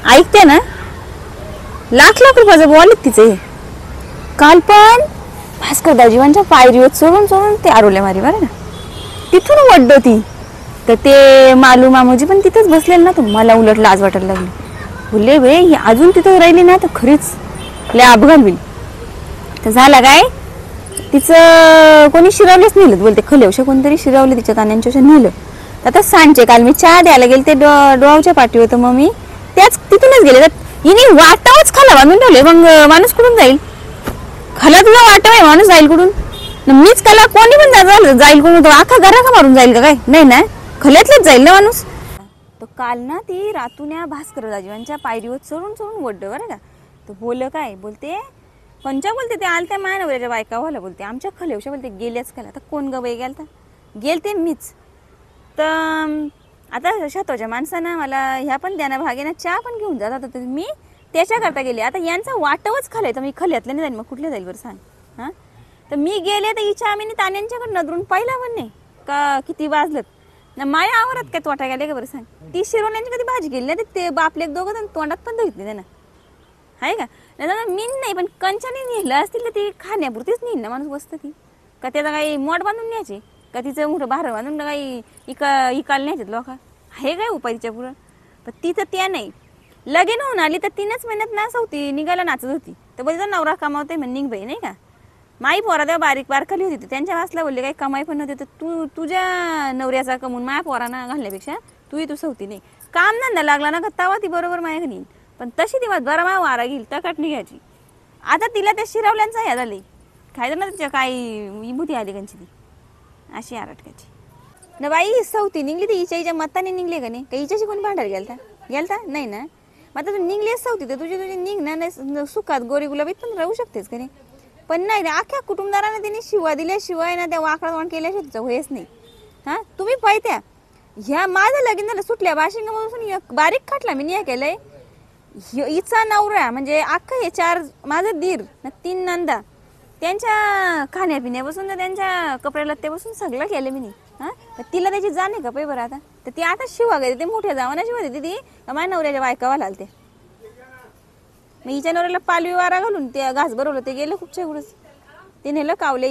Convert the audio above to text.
ऐकते ना, लाख लाख रुपयाचं बॉल तिचे. काल पण भास्कर दाजीवांच्या पायरीवर चढून चढून ते आरोल्या मारी बरं ना, तिथून वड्ड ती. तर ते मालू मामोजी पण तिथंच बसलेले ना, तर मला उलट लाज वाटायला लागली. बोलले बे ही अजून तिथं राहिली ना तर खरीच लय अपघात होईल. तर झाला काय, तिचं कोणी शिरवलेच नेलं बोलते, खलेवशा कोणतरी शिरवले तिच्या तान्यांच्या नेलं. आता सांडचे काल मी चहा द्यायला गेले, ते डोळावच्या पाठी होतं, मग मी त्याच तिथूनच गेले. तर हिने वाटावच खाला बांधून ठेवले. मग माणूस कुठून जाईल? खाला तुला वाटाव आहे, माणूस जाईल कुठून? मीच खाला, कोणी पण जाईल कुठून? आखा घरा का मारून जाईल का काय? नाही ना, खल्यातलेच जाईल ना माणूस. तो काल ना ती रातून भास्कर दाजीवांच्या पायरीवर चढून चढून वड्ड बरं का. तो बोल काय बोलते, पंचा बोलते ते आलत्या मायानवऱ्याच्या बायका व्हायला बोलते, आमच्या खलेवशा बोलते गेल्याच खाला. आता कोण ग बाई गेलता? गेलते मीच. तर आता शतोच्या माणसानं मला ह्या पण द्याना भागेना चहा पण घेऊन जातात, तर मी त्याच्याकरता गेले. आता यांचा वाटवच खालाय, तर मी खल्यातलं नाही जाईल, मग कुठल्या जाईल बरं सांग. हां, तर मी गेले तर हिच्या आम्ही तान्यांच्याकडे नजरून पाहिला पण नाही का किती वाजलं ना. माया आवरात काय तोटा गेले का बरं सांग. ती शिरवण्याची कधी भाजी गेली नाही, ते बापले दोघं जण तोंडात पण धुत नाही त्यांना, आहे का. नाही मी नाही, पण कंचाने नेलं असतील तर ती खाण्यापुरतीच नेईल ना माणूस. बसतं ती का त्याचा काही मोठ बांधून न्यायची का, तिचं मोठं भार बांधून काही इकाल न्यायचे लोक, हे काय उपाय तिच्या पुढं. पण तिचं त्या नाही. लगीन होऊन आली तर 3च महिन्यात नाच होती, निघायला नाचत होती. तर बोलते नवरा कमावते म्हण निघ बाई, नाही का. माई पोरा तेव्हा बारीक बारखाली होती, त्यांच्या वाचला बोलले काही कमाई पण नव्हती. तर तुझ्या नवऱ्याचा कमवून माया पोरांना घालण्यापेक्षा तू सवती नाही. काम धंदा लागला ना का तवा ती बरोबर माया घेईन, पण तशी ती बरा मा वारा घेईल तर कटणी घ्यायची. आता तिला त्या शिरवल्यांचा ह्या झाले काय ना, तिच्या काही विभूती आली कंची ती अशी आरटकाची ना बाई. सवती निघली ती हिच्या मताने निघले का नाही, का हिच्याशी कोणी भांडार गेलता नाही ना. मग आता तू निघलीच सवती तर तुझी निघ ना, सुखात गोरी गुलाबीत पण राहू शकतेस का नाही. पण नाही, अख्ख्या कुटुंबदाराने तिने शिवा दिल्याशिवाय ना त्या वाकडा वाण केल्याशिवाय तिचं होयच नाही. हां, तुम्ही पाहित्या ह्या माझं लगीन झालं सुटल्या बाशिंगापासून बारीक खाटला मी निया केलंय. हिचा नवरा म्हणजे अख्खा हे 4 माझं दीर ना 3 नंदा, त्यांच्या खाण्यापिण्यापासून तर त्यांच्या कपड्या लत्त्यापासून सगळं केलं मी नाही. हां, तिला त्याची जाण आहे का पै बरं. आता तर ती आता शिवा गेली, ते मोठ्या जावाना शिवा देते ती माझ्या नवऱ्याच्या बायकावा लालते. मग हिच्या नवऱ्याला पालवी वारा घालून ते घास भरवलं, ते गेलं खूपच्या एवढंच. ते नेलं कावले